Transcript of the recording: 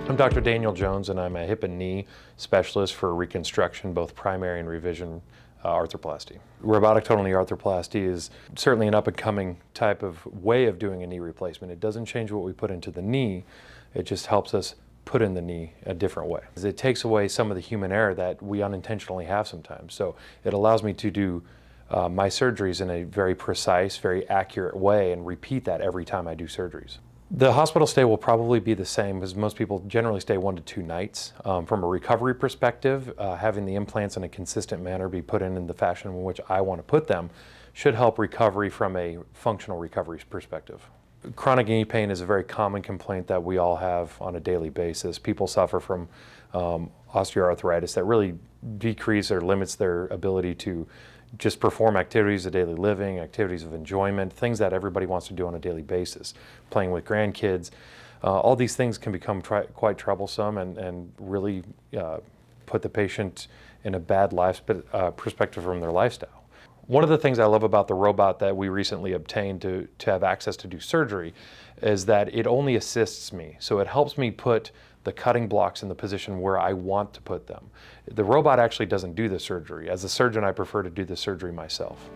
I'm Dr. Daniel Jones, and I'm a hip and knee specialist for reconstruction, both primary and revision arthroplasty. Robotic total knee arthroplasty is certainly an up-and-coming type of way of doing a knee replacement. It doesn't change what we put into the knee, it just helps us put in the knee a different way. It takes away some of the human error that we unintentionally have sometimes. So it allows me to do my surgeries in a very precise, very accurate way and repeat that every time I do surgeries. The hospital stay will probably be the same, as most people generally stay 1 to 2 nights. From a recovery perspective, having the implants in a consistent manner be put in the fashion in which I want to put them should help recovery from a functional recovery perspective. Chronic knee pain is a very common complaint that we all have on a daily basis. People suffer from osteoarthritis that really decrease or limits their ability to just perform activities of daily living, activities of enjoyment, things that everybody wants to do on a daily basis. Playing with grandkids, all these things can become quite troublesome and really put the patient in a bad perspective from their lifestyle. One of the things I love about the robot that we recently obtained to have access to do surgery is that it only assists me. So it helps me put the cutting blocks in the position where I want to put them. The robot actually doesn't do the surgery. As a surgeon, I prefer to do the surgery myself.